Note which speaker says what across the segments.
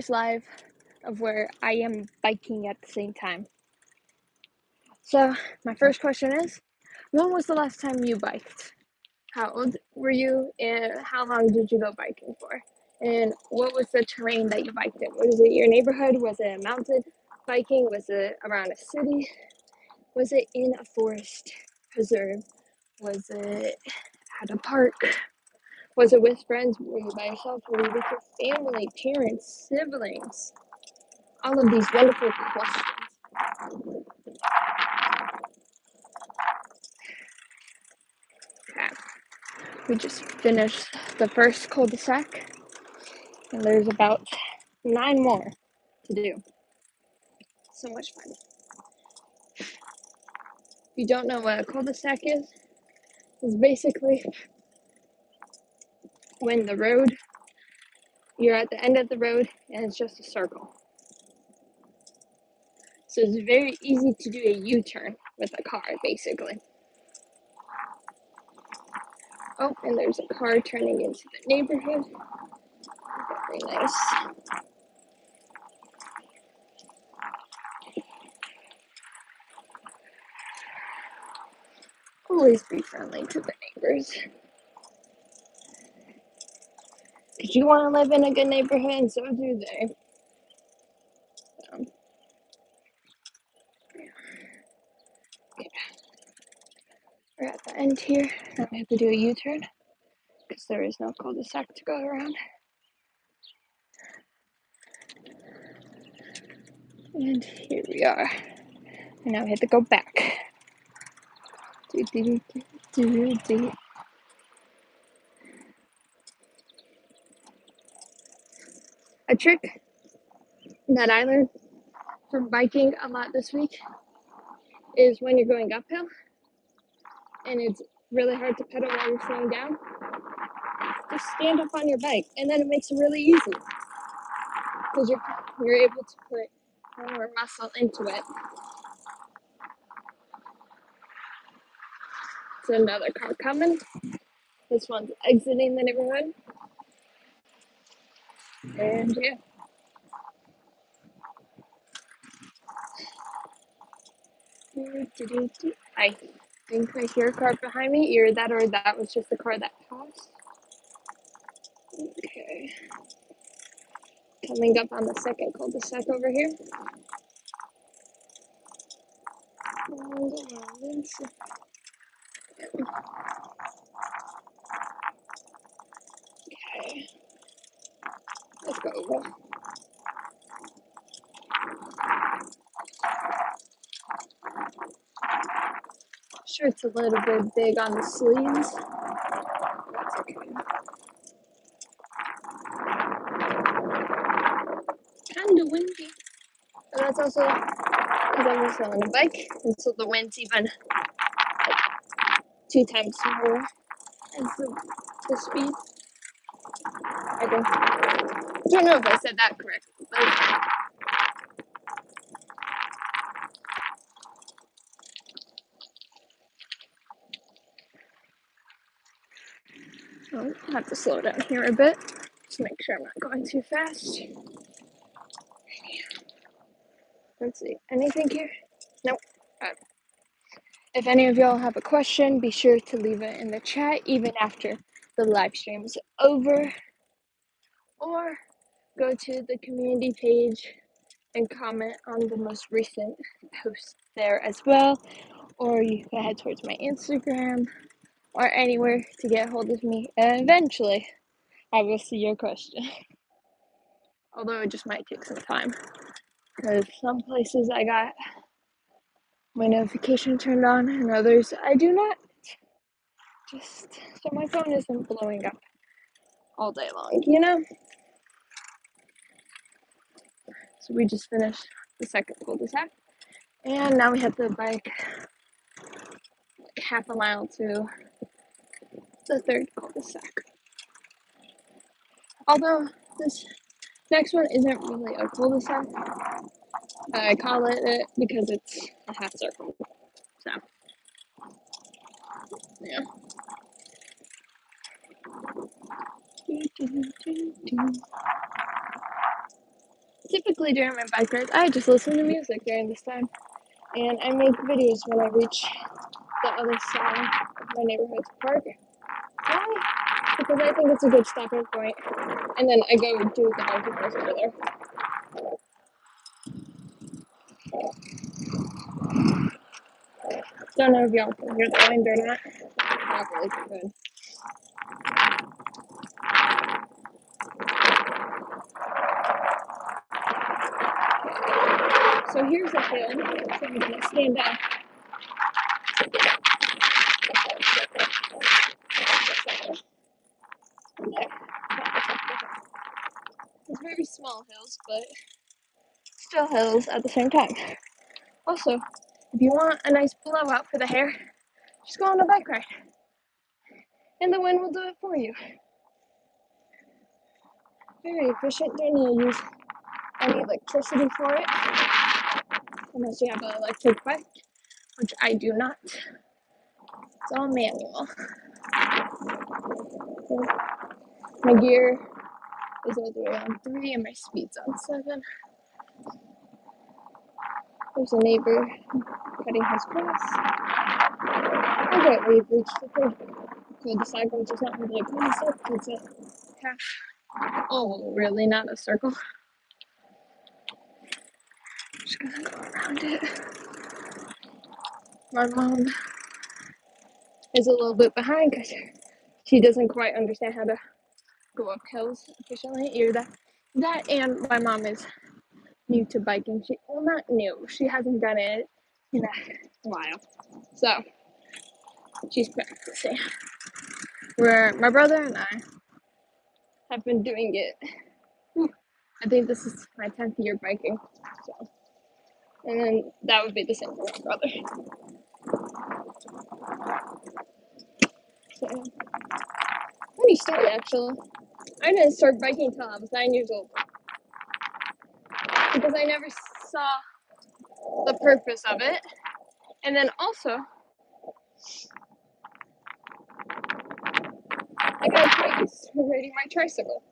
Speaker 1: live of where I am biking at the same time. So my first question is, when was the last time you biked? How old were you, and how long did you go biking for? And what was the terrain that you biked in? Was it your neighborhood? Was it mountain biking? Was it around a city? Was it in a forest preserve? Was it at a park? Was it with friends? Were you by yourself? Were you with your family, parents, siblings? All of these wonderful questions. Okay. We just finished the first cul-de-sac, and there's about 9 more to do. So much fun. If you don't know what a cul-de-sac is, it's basically when you're at the end of the road and it's just a circle. So it's very easy to do a U-turn with a car, basically. Oh, and there's a car turning into the neighborhood. Very nice. Always be friendly to the neighbors. Because you want to live in a good neighborhood, and so do they. Okay. We're at the end here. Now we have to do a U-turn because there is no cul-de-sac to go around. And here we are. And now we have to go back. A trick that I learned from biking a lot this week is when you're going uphill and it's really hard to pedal while you're slowing down, just stand up on your bike, and then it makes it really easy because you're able to put more muscle into it. So another car coming. This one's exiting the neighborhood. And yeah. I think I hear a car behind me. Either that or that was just the car that passed. Okay. Coming up on the second cul-de-sac over here. Okay. Let's go. Sure, it's a little bit big on the sleeves. That's okay. Kinda windy. And that's also because I'm also on a bike, and so the wind's even like 2 times more as the speed. I think. I don't know if I said that correctly, but I'll have to slow down here a bit to make sure I'm not going too fast. Let's see. Anything here? Nope. If any of y'all have a question, be sure to leave it in the chat even after the live stream is over. Or go to the community page and comment on the most recent post there as well. Or you can head towards my Instagram or anywhere to get a hold of me. And eventually, I will see your question. Although it just might take some time. Because some places I got my notification turned on and others I do not. Just so my phone isn't blowing up all day long, you know? So we just finished the second cul-de-sac. And now we have to bike like half a mile to the third cul-de-sac. Although this next one isn't really a cul-de-sac, I call it because it's a half circle. So, yeah. typically during my bike rides, I just listen to music during this time. And I make videos when I reach the other side of my neighborhood's park. Why? Because I think it's a good stopping point. And then I go do the biking course over there. Don't know if y'all can hear the wind or not. Not really good. So here's a hill. So I'm gonna stand up. It's very small hills, but still hills at the same time. Also, if you want a nice blowout for the hair, just go on a bike ride. And the wind will do it for you. Very efficient. Don't need to use any electricity for it. Unless you have an electric bike, which I do not. It's all manual. So my gear is all the way on 3 and my speed's on 7. There's a neighbor cutting his grass. Okay, we've reached the third cul-de-sac, which is not really a cul-de-sac, it's a half. Oh, really? Not a circle? Just gonna go around it. My mom is a little bit behind because she doesn't quite understand how to go up hills efficiently. Either that and my mom is new to biking. Well, not new. She hasn't done it in a while, so she's practicing. Where my brother and I have been doing it. I think this is my 10th year biking. So, and then that would be the same for my brother. So, funny story actually. I didn't start biking until I was 9 years old because I never saw the purpose of it. And then also, I got practice riding my tricycle.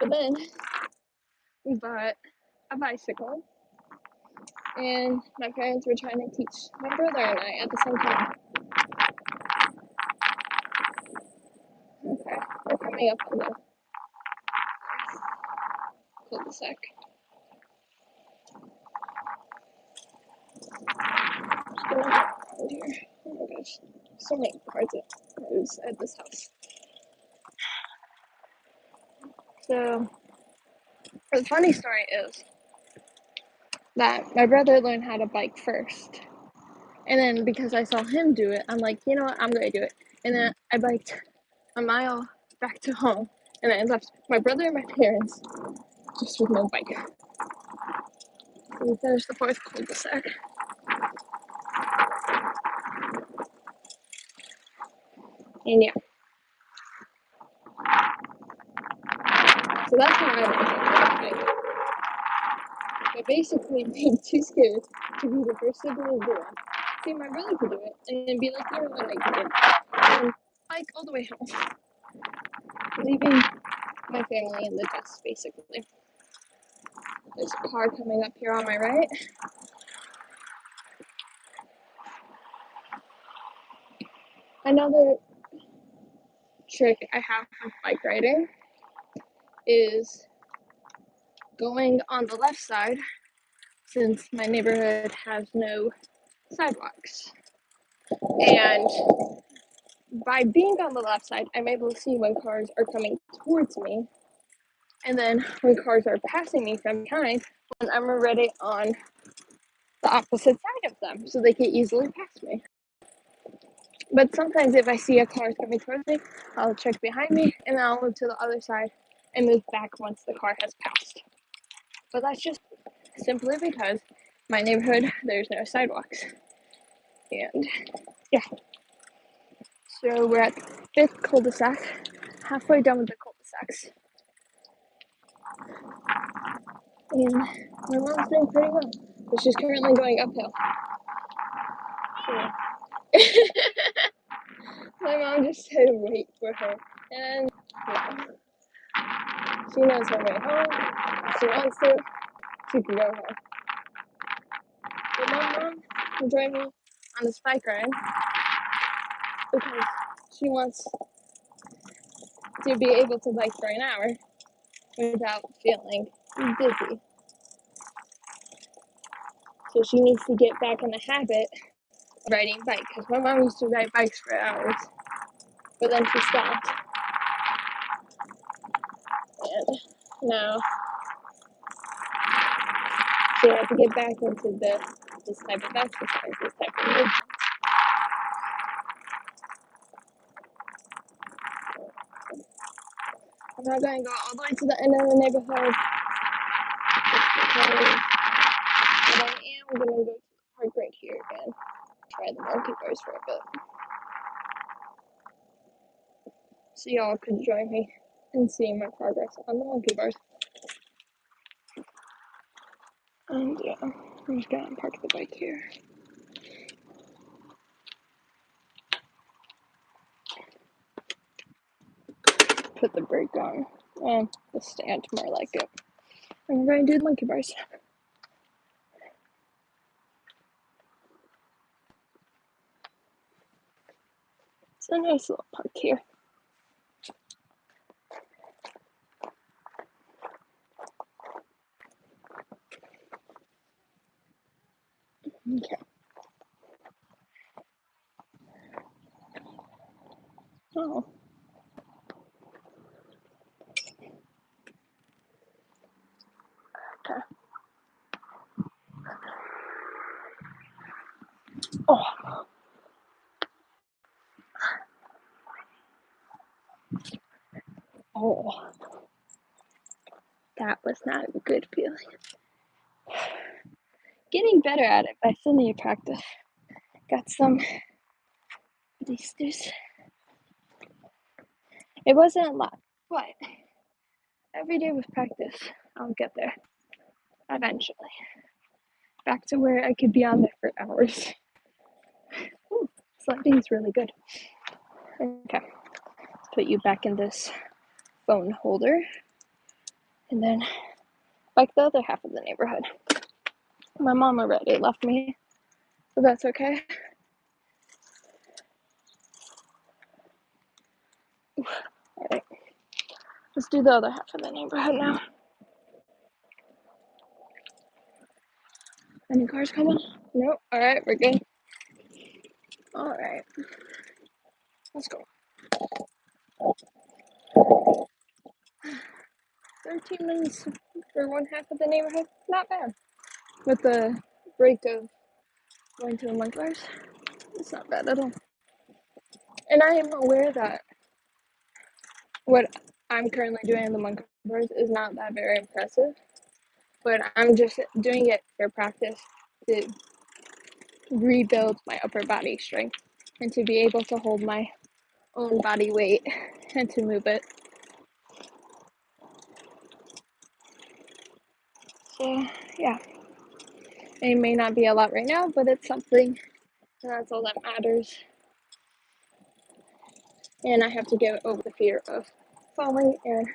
Speaker 1: But then we bought a bicycle, and my parents were trying to teach my brother and I at the same time. Okay, we're coming up on the cul-de-sac. Just gonna go around here. Oh my gosh, so many cars at this house. So, the funny story is that my brother learned how to bike first. And then because I saw him do it, I'm like, you know what, I'm gonna do it. And then I biked a mile back to home. And I left my brother and my parents just with no bike. So we finished the fourth cul-de-sac. And yeah. So that's how I learned how to bike. I basically being too scared to be the first sibling to do it. See my brother could do it and then be like, you know what, I can do it. And bike all the way home. Leaving my family in the dust, basically. There's a car coming up here on my right. Another trick I have with bike riding is going on the left side since my neighborhood has no sidewalks. And by being on the left side, I'm able to see when cars are coming towards me. And then when cars are passing me from behind, when I'm already on the opposite side of them, so they can easily pass me. But sometimes if I see a car coming towards me, I'll check behind me and then I'll move to the other side and move back once the car has passed. But that's just simply because my neighborhood, there's no sidewalks. And yeah. So we're at the fifth cul-de-sac, halfway done with the cul-de-sacs. And my mom's doing pretty well, but she's currently going uphill. So my mom just said wait for her. And yeah. She knows her way home. If she wants to, she can go home. But my mom will join me on this bike ride because she wants to be able to bike for an hour without feeling dizzy. So she needs to get back in the habit of riding bike, because my mom used to ride bikes for hours, but then she stopped. And now she had to get back into this type of exercise, this type of movement. I'm not going to go all the way to the end of the neighborhood, but I am going to go to the park right here and try the monkey bars for a bit. So y'all could join me in seeing my progress on the monkey bars. And yeah, I'm just going to park the bike here. Put the brake on, and the stand more like it. And we're going to do the monkey bars. It's a nice little park here. Okay. Oh. Okay. Oh. Oh. That was not a good feeling. Getting better at it, but I still need to practice. Got some blisters. It wasn't a lot, but every day with practice, I'll get there eventually. Back to where I could be on there for hours. Ooh, sliding is really good. Okay, let's put you back in this phone holder, and then like the other half of the neighborhood. My mom already left me, so that's okay. Alright, let's do the other half of the neighborhood now. Any cars coming? Nope. Alright, we're good. Alright, let's go. 13 minutes for one half of the neighborhood, not bad. With the break of going to the monkey bars, it's not bad at all. And I am aware that what I'm currently doing in the monkey bars is not that very impressive, but I'm just doing it for practice to rebuild my upper body strength and to be able to hold my own body weight and to move it. So yeah, it may not be a lot right now, but it's something, and that's all that matters. And I have to get over the fear of falling, and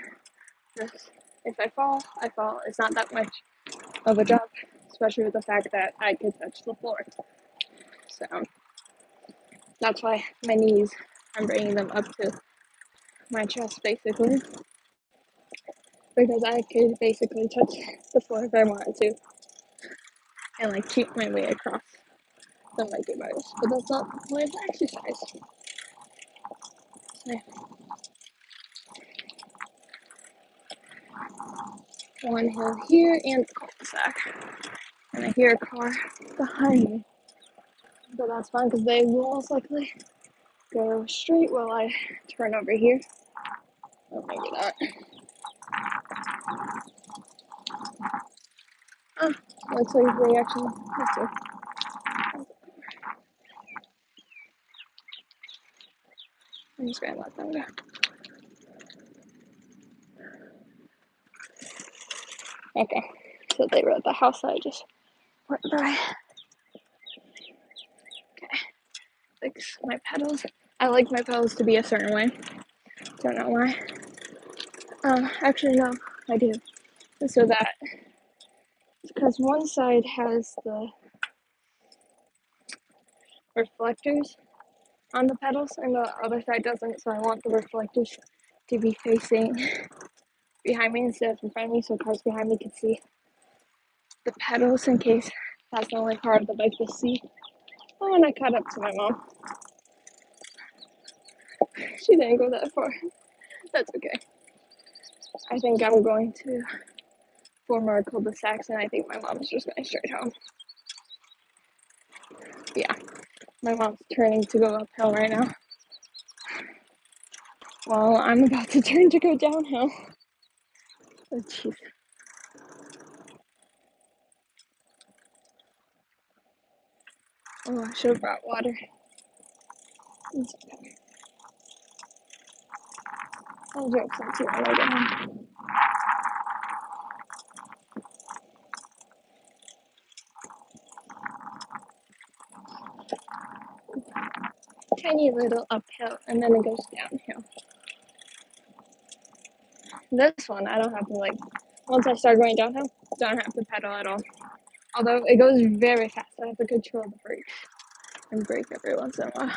Speaker 1: just, if I fall, I fall. It's not that much of a drop, especially with the fact that I could touch the floor. So that's why my knees, I'm bringing them up to my chest basically, because I could basically touch the floor if I wanted to and like keep my way across the monkey bars. But that's not the point of the exercise. So, one hill here and the cul-de-sac. And I hear a car behind me. But that's fine because they will most likely go straight while I turn over here. Oh, maybe not. Oh, looks like they actually. Let's see. I'm just gonna let them go. Okay, so they were at the house that I just went by. Okay, fix my pedals. I like my pedals to be a certain way. Don't know why. Actually, no. I do. So that, because one side has the reflectors on the pedals and the other side doesn't, so I want the reflectors to be facing behind me instead of in front of me so cars behind me can see the pedals in case that's the only part of the bike they'll see. Oh, and I caught up to my mom. She didn't go that far. That's okay. I think I'm going to 4 more cul-de-sacs and I think my mom's just going straight home. Yeah, my mom's turning to go uphill right now. Well, I'm about to turn to go downhill. Oh, jeez. Oh, I should have brought water. It's okay. I'll drink some too when I get home. Tiny little uphill and then it goes downhill. This one, I don't have to once I start going downhill, don't have to pedal at all. Although it goes very fast, I have to control the brakes and brake every once in a while.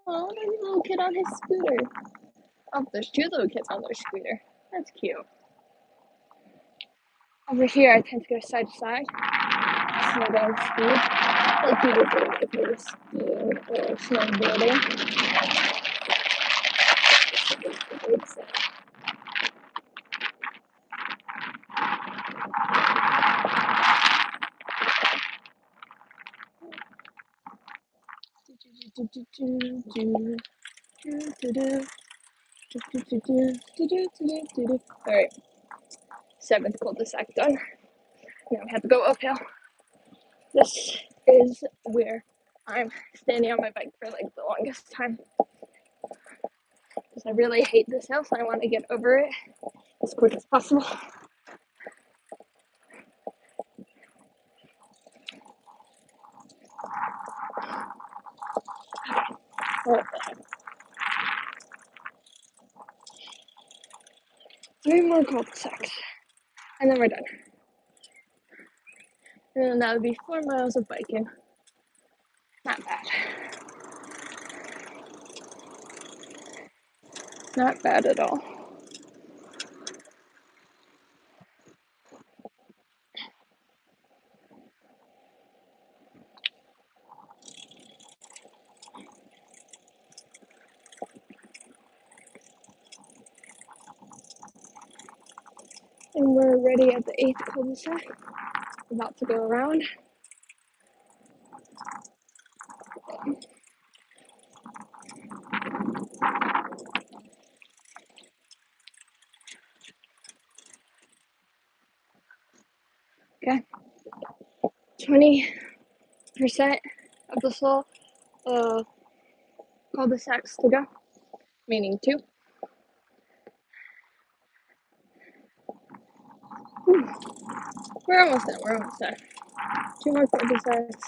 Speaker 1: Oh, there's a little kid on his scooter. Oh, there's 2 little kids on their scooter. That's cute. Over here, I tend to go side to side, slow down speed, like you would do if you were skiing or snowboarding. Alright, 7th cul-de-sac done. Now we have to go uphill. This is where I'm standing on my bike for the longest time. Because I really hate this hill, so I want to get over it as quick as possible. Oh, 3 more cul-de-sacs, and then we're done. And then that would be 4 miles of biking. Not bad. Not bad at all. And we're already at the 8th cul-de-sac. About to go around. Okay. 20% of the slow cul-de-sacs to go, meaning 2. We're almost done. 2 more cul-de-sacs,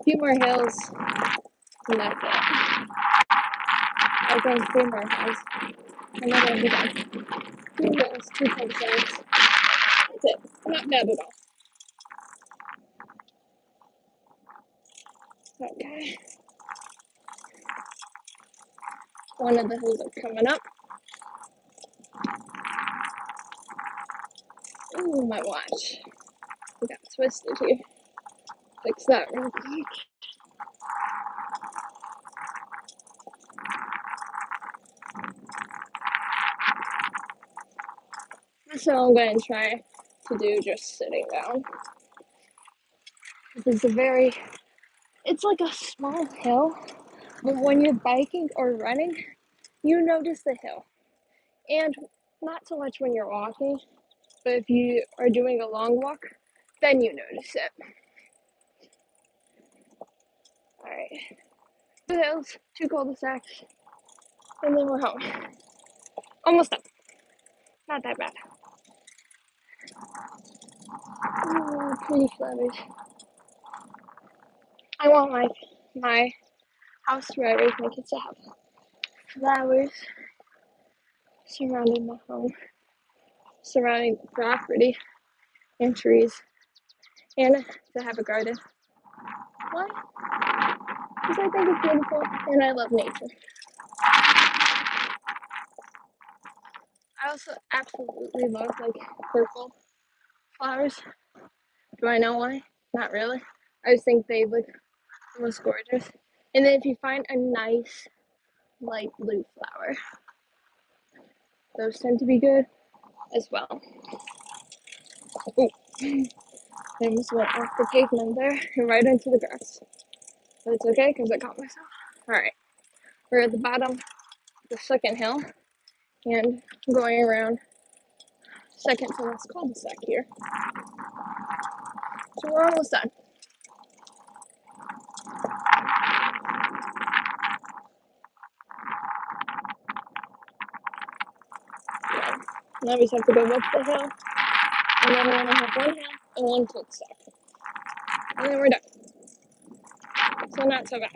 Speaker 1: a few more hills, and that's it. I think 3 more hills, and then we'll be done. 2 hills, 2 cul-de-sacs. That's it. Not bad at all. Okay. One of the hills are coming up. Ooh, my watch. We got twisted here. Fix that real quick. So I'm going to try to do just sitting down. This is it's like a small hill, but when you're biking or running, you notice the hill. And not so much when you're walking, but if you are doing a long walk, then you notice it. Alright. 2 hills, 2 cul-de-sacs, and then we're home. Almost done. Not that bad. Oh, pretty flowers. I want my house where I raise my kids to have flowers. surrounding my home, surrounding the property and trees, and to have a garden. Why? Because I think it's beautiful and I love nature. I also absolutely love like purple flowers. Do I know why? Not really. I just think they look the most gorgeous. And then if you find a nice light blue flower, those tend to be good as well. Ooh. I almost went off the pavement there and right into the grass. But it's okay because I caught myself. Alright, we're at the bottom of the second hill and going around second to last cul-de-sac here. So we're almost done. Yeah. Now we just have to go up the hill, and then we're gonna have one hill and one cul-de-sac. And then we're done. So not so bad.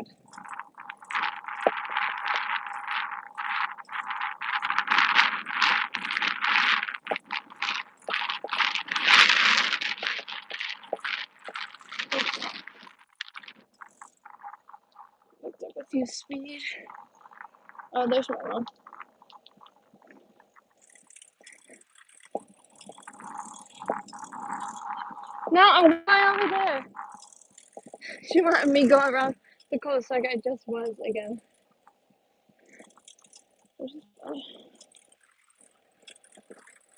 Speaker 1: Looked up a few speed. Oh, there's my mom. No, I'm going over there. She wanted me to go around the cul-de-sac I just was again. Which is funny.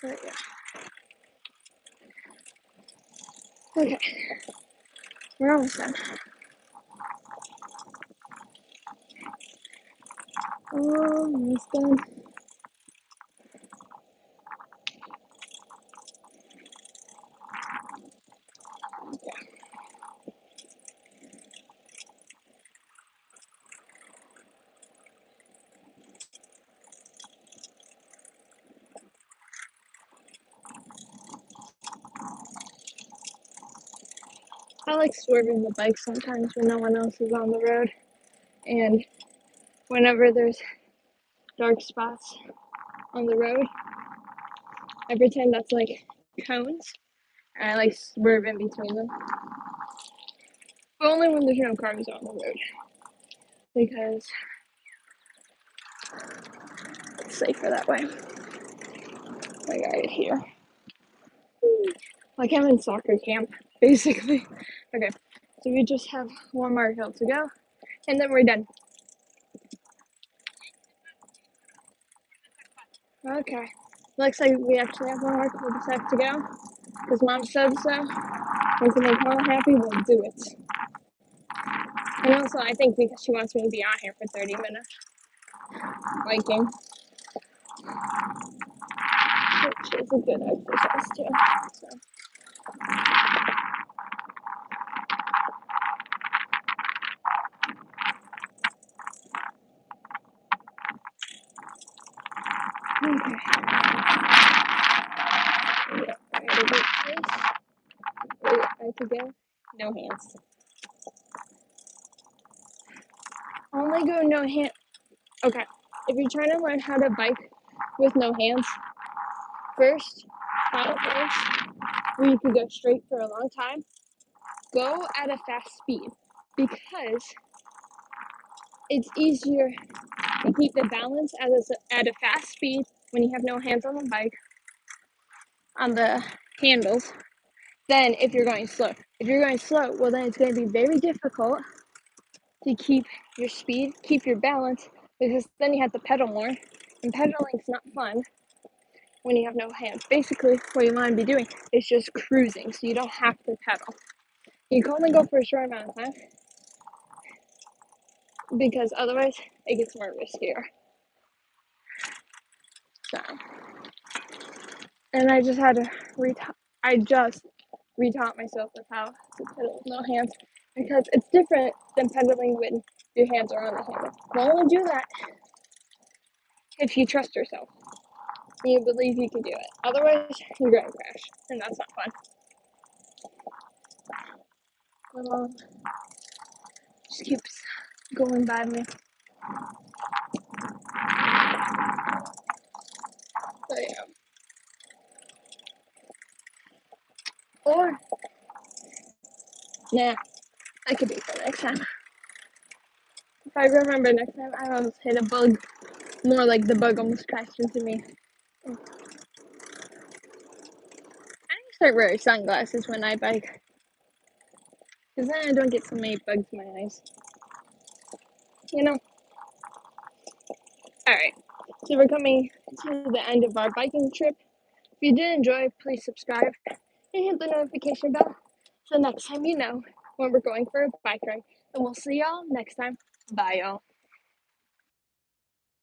Speaker 1: But yeah. Okay. We're almost done. Almost done. I like swerving the bike sometimes when no one else is on the road. And whenever there's dark spots on the road, I pretend that's like cones. And I like swerve in between them. But only when there's no cars on the road. Because it's safer that way. Like right here. Like I'm in soccer camp, basically. Okay, so we just have one more hill to go, and then we're done. Okay, looks like we actually have one more cul-de-sac to go, because Mom said so. And to make Mom happy, we'll do it. And also, I think because she wants me to be on here for 30 minutes, biking, which is a good exercise too. So. Okay. Yeah, I had a good place. I could go. No hands. Only go no hand. Okay. If you're trying to learn how to bike with no hands, first, where you can go straight for a long time, go at a fast speed because it's easier to keep the balance at a fast speed when you have no hands on the bike, on the handles, than if you're going slow. If you're going slow, well, then it's going to be very difficult to keep your speed, keep your balance, because then you have to pedal more, and pedaling's not fun when you have no hands. Basically, what you want to be doing is just cruising, so you don't have to pedal. You can only go for a short amount of time, because otherwise it gets more riskier. So, and I just had to retaught myself of how to pedal with no hands, because it's different than pedaling when your hands are on the handle. You only do that if you trust yourself. You believe you can do it. Otherwise, you're gonna crash, and that's not fun. My mom just keeps going by me. Or, nah, that could be for next time. If I remember next time, I almost hit a bug. More like the bug almost crashed into me. I need to start wearing sunglasses when I bike. Because then I don't get so many bugs in my eyes. You know? Alright. So we're coming to the end of our biking trip. If you did enjoy, please subscribe and hit the notification bell. So next time you know when we're going for a bike ride. And we'll see y'all next time. Bye, y'all.